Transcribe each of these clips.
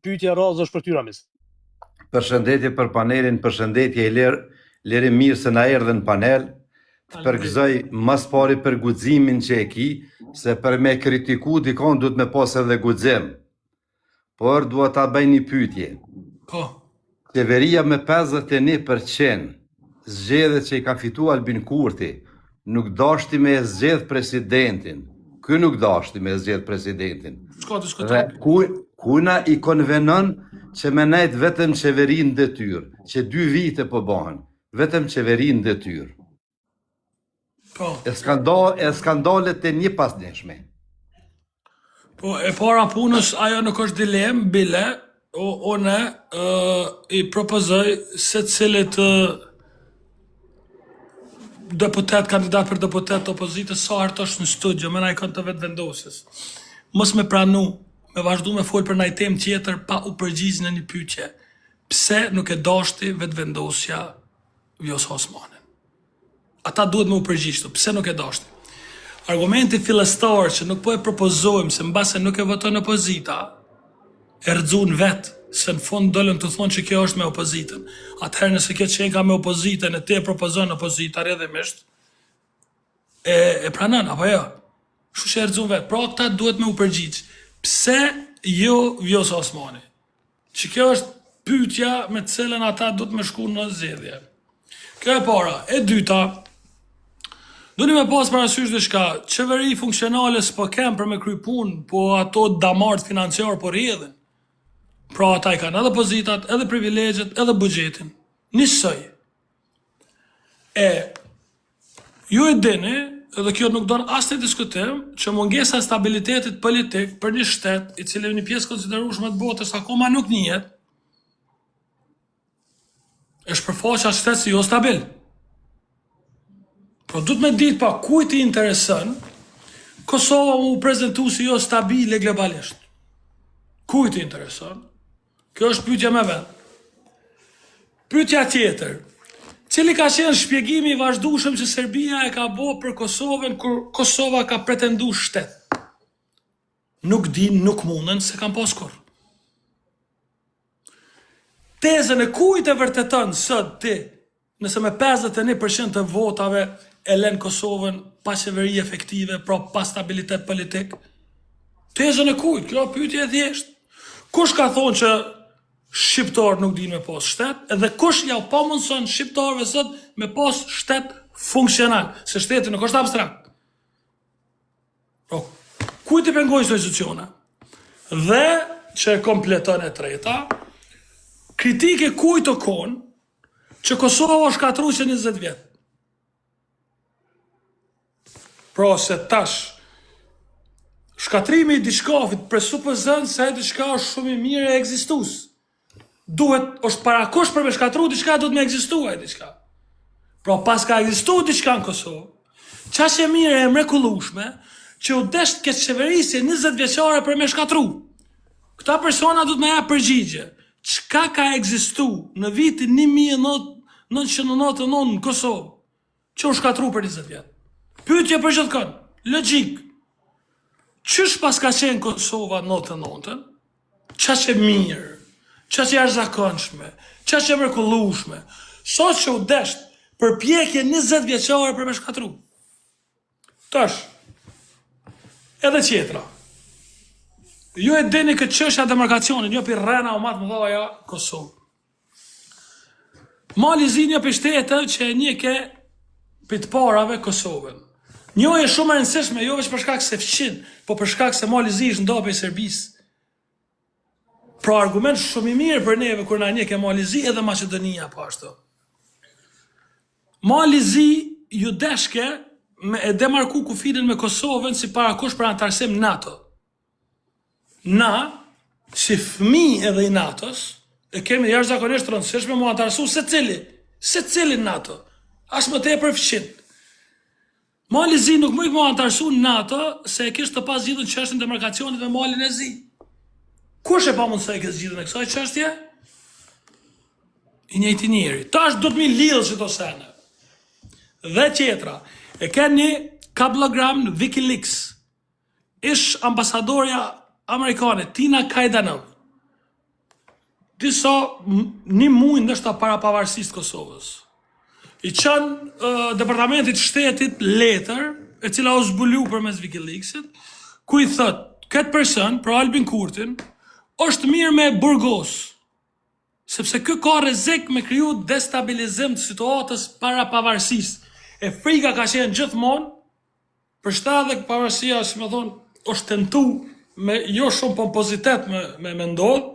pyetja radhës është për ty Ramiz. Përshëndetje për panelin, përshëndetje lere mirë se na erdhe në panel. Të përgëzoj mas pari për guximin që e ki, se për me kritiku dikon duhet me pas edhe guxim. Por duhet ta bëj një pyetje. Qeveria me 51% zgjedhjet që i ka fitu Albin Kurti, nuk dashti me zgjedh presidentin. Ky nuk dashti me zgjedh presidentin. Dhe kuna i konvenon që me nejt vetëm qeverin detyrë, që 2 vite po bëhen, vetëm qeverin detyrë. E skandalet e një pas njëshme. Po, e para punës, ajo nuk është dilem, bile, une i propozoj se cilit deputet, kandidat për deputet të opozitës, sa hartë është në studio, me na i kanë të vetë vendosës. Mos me pranu, me vazhdu me folë për najtem tjetër pa u përgjigj në një pyetje. Pse nuk e dashti vetë vendosja Vjosa Osmanin? Ata duhet me u përgjigjë, pse nuk e dashti? Argumenti fillestar që nuk po e propozojmë se mbase nuk e voton opozita, e rëzun vetë, se në fund dollën të thonë që kjo është me opozitën. Atëherë nëse kjo qenë ka me opozitën e te propozon opozita rrjedhimisht, e pranon, apo jo? Shu që e rëzun vetë. Pra këta duhet me u përgjigjë. Pse jo Vjosa Osmani? Që kjo është pyetja me cilën ata duhet me shku në zgjedhje. Kjo e para. E dyta, duni me pas parasysh diçka, qeveri funksionale s'po kem për me kry punë, po ato damart financiar po rrjedhin. Pra ata i kanë edhe pozitat, edhe privilegjet, edhe buxhetin. Nisoj. Ju e dini, edhe kjo nuk don as të diskutim, që mungesa e stabilitetit politik për një shtet, i cili një pjesë konsiderueshme të botës akoma nuk njihet, është përfaqja e shtetit si jo stabil. Por duhet me ditë pa kujt i intereson Kosova mu prezentu si jo stabile globalisht. Kujt i intereson? Kjo është pyetja me vend. Pyetja tjetër. Cili ka qenë shpjegimi i vazhdueshëm që Serbia e ka bë për Kosovën kur Kosova ka pretendu shtet? Nuk din, nuk munden, se kam pas kur. Tezën e kujt e vërteton sot ti, nëse me 51% të votave e len Kosovën pa qeveri efektive, pra pa stabilitet politik? Tezën e kujt? Kjo pyetje e thjeshtë. Kush ka thonë që shqiptar nuk din me pas shtet, edhe kush ja pa mundson shqiptarëve sot me pas shtet funksional, se shteti nuk është abstrakt. Pro, kujt i pengoj këto institucione? Dhe që e kompleton e treta, kritike kujt të kon që Kosova është shkatru që 20 vjet. Pra se tash shkatrimi i diçkafit presupozon se diçka është shumë i mirë e ekzistus. Duhet, është parakosh për me shkatru diçka, duhet me ekzistuar diçka. Pra pas ka ekzistuar diçka në Kosovë, qaq e mirë e mrekullueshme që u desht këtë qeverisje 20 vjeçare për me shkatru. Këta persona duhet me ja përgjigje. Çka ka ekzistu në vitin 1999 në Kosovë, që u shkatru për 20 vjet? Pyetje për gjithkon, logjik. Qysh pas ka qenë Kosova në 99-ën? Qaq e mirë, qaq e jashtëzakonshme, qaq e mrekullueshme, sot që u desht përpjekje 20 vjeçare për me shkatru. Tash, edhe qetra. Ju e dini këtë çështja demarkacionit, një për rrena o matë më dhaja Kosovë. Mali zi një për shtetën që një ke për të parave Kosovën. Një e shumë e rëndësishme, jo veç për shkak se fqin, po për shkak se Mali zi është ndopi i Serbisë. Pra argument shumë i mirë për neve kur na një ke Mali zi edhe Maqedonia po ashtu. Mali zi ju deshke me e demarku kufinin me Kosovën si parakush për antarësim NATO. Na, si fëmijë edhe i NATO-s, e kemi jashtëzakonisht rëndësishme mu antarësu se cili NATO. As më tepër fqin. Mali zi nuk më i mu antarësu në NATO se e kishtë të pas gjithën çështën demarkacionit me Malin e zi. Kush e pa mundë se e kështë gjithën e kësaj çështje? I njëjti njeri. Tash do të mi lidhë që to sene. Dhe tjetra, e ke një kablogram në Wikileaks. Ish ambasadorja Amerikane, Tina Kajdanov. një muaj ndoshta para pavarësisë të Kosovës. I qanë departamentit shtetit letër, e cila u zbulu përmes Wikileaksit, ku i thot, këtë person, për Albin Kurtin, është mirë me burgos, sepse kë ka rrezik me kriju destabilizim të situatës para pavarësisë. E frika ka qenë gjithmonë, për shtatë dhe pavarësia, si me thonë, është tentu me jo shumë pompozitet me ndodhë,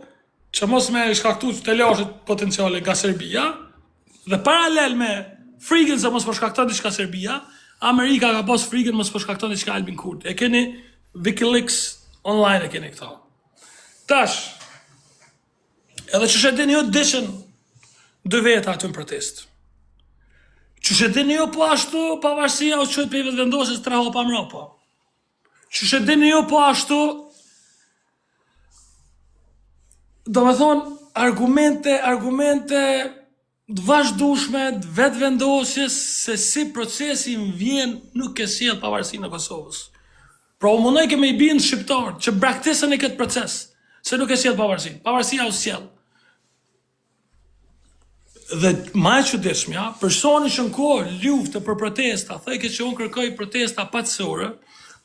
që mos me shkaktu të lashët potenciale nga Serbia, dhe paralel me frikën se mos po shkakton diçka Serbia, Amerika ka pas frikën mos po shkakton diçka Albin Kurti. E keni Wikileaks online, e keni këta. Tash, edhe që shedini jo dishën dë veta aty në protest. Që shedini jo po ashtu pavarësia o qëjt për i vetëvendosjes 3 hapa mrapa. Që shedini jo po ashtu, do me thonë, argumente të vazhdueshme të vetëvendosjes se si procesi më vjen nuk e sjell pavarësinë në Kosovës. Pra u mundoj kemi i bind shqiptarë që braktisën e këtë proces, se nuk e sjell pavarësinë. Pavarësia u sjell. Dhe ma e çuditshmja, personi që në kohë lufte për protesta, thëjke që unë kërkoj protesta paqësore,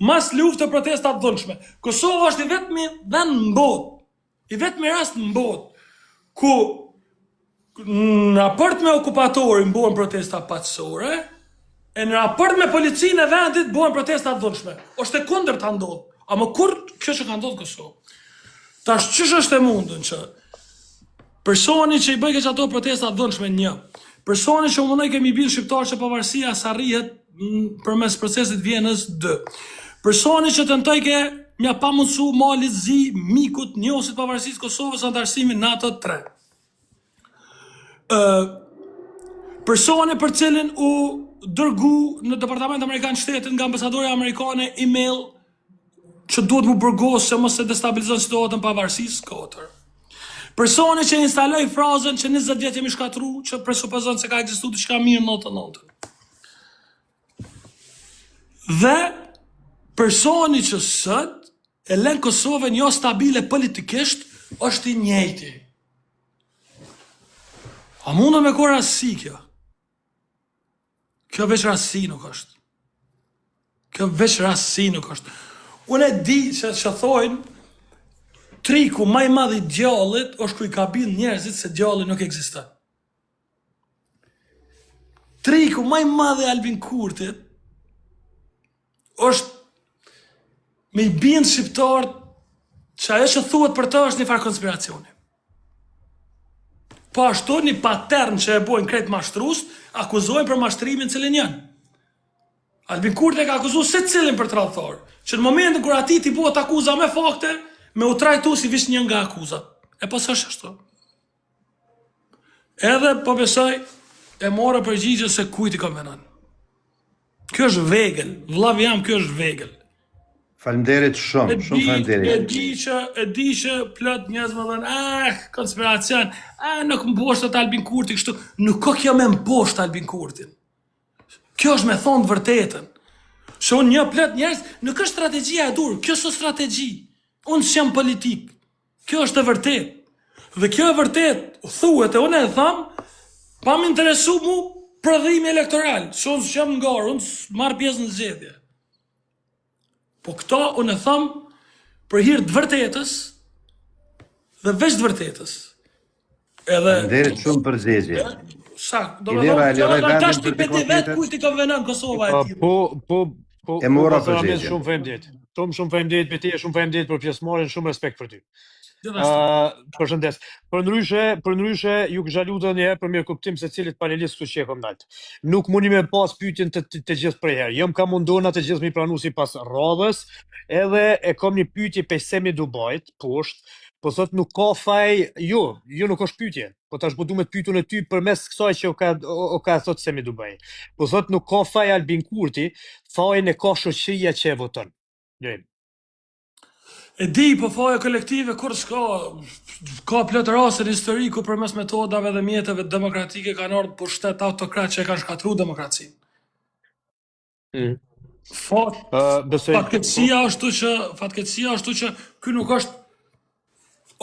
mas lufte protesta të dhunshme. Kosova është i vetmi vend në botë, i vetmi rast në botë, ku në raport me okupatorin bëhen protesta paqësore, e në raport me policinë e vendit bëhen protesta të dhunshme. Është e kundërt ta ndodh. A më kur kjo që ka ndodhur në Kosovë? Tash ç'është është e mundën që personi që i bëj këto protesta të dhunshme një, personi që mundoj kemi bën shqiptar që pavarësia s'arrihet përmes procesit Vienës 2. Personi që tentoj ke mja pa mundësu malit zi mikut njohësit pavarësisë Kosovës antarësimin NATO 3. Personi për cilin u dërgu në Departament Amerikan Shtetit nga ambasadorja amerikane email që duhet mu burgos se mos se destabilizon situatën pavarësisë 4. Personi që instaloj frazën që 20 vjet jemi shkatru, që presupozon se ka ekzistuar diçka mirë në 99. Dhe personi që sot e lën Kosovën jo stabile politikisht është i njëjti. A mundë me ko rastësi kjo? Kjo veç rastësi nuk është. Kjo veç rastësi nuk është. Unë e di që thojnë triku maj madh i djallit është ku i ka bin njerëzit se djalli nuk ekziston. Triku maj madh i Albin Kurtit është me i bin shqiptarët që ajo që thuhet për të është një farë konspiracioni. Po ashtu një patern që e bojnë krejt mashtrus, akuzojnë për mashtrimin cilin janë. Albin Kurti ka akuzu se cilin për tradhtor, që në momentin kur ati ti bëhet akuza me fakte, me u trajtu si vish një nga akuzat. E po s'është ashtu. Edhe po besoj e mora përgjigje se kujt i konvenon. Kjo është vegël, vllav jam, kjo është vegël. Faleminderit shumë faleminderit. E di që plot njerëz më thënë, konspiracion, nuk mposhtet Albin Kurti kështu, nuk ka kjo me mposht Albin Kurtin. Kjo është me thonë të vërtetën. Se unë një plot njerëz, nuk është strategjia e dur, kjo s'është strategji. Unë s'jam politik. Kjo është e vërtet. Dhe kjo e vërtet, thuhet e unë e tham, pa më interesu mu prodhimi elektoral. Se unë s'jam ngarë, unë s'marr pjesë në zgjedhje. Po këta unë e tham për hir të vërtetës dhe veç të vërtetës. Edhe Faleminderit shumë për zgjedhje. Sa, do të thonë, tash ti peti vet kujt i konvenon Kosova e tillë. Po, e mora për zgjedhje. Shumë faleminderit. Shumë faleminderit për ti, shumë faleminderit për pjesëmarrjen, shumë respekt për ty. Përshëndes. Për ndryshe ju kisha lutur një herë për mirë kuptim se cilit panelist këtu që e kam dalë. Nuk mundi me pas pyetjen të gjithë për herë. Jam ka mundona të gjithë mi pranu sipas radhës, edhe e kam një pyetje pe Semi Dubajt, poshtë, po thot nuk ka faj, jo nuk është pyetje. Po tash po duhet pyetun e ty përmes kësaj që o ka thot Semi Dubaj. Po thot nuk ka faj Albin Kurti, fajin e ka shoqëria që e voton. E di, po faja kolektive kur s'ka, ka plot raste në histori ku përmes metodave dhe mjeteve demokratike kanë ardhur pushtet autokrat që e kanë shkatruar demokracinë. Fatkeqësia është që ky nuk është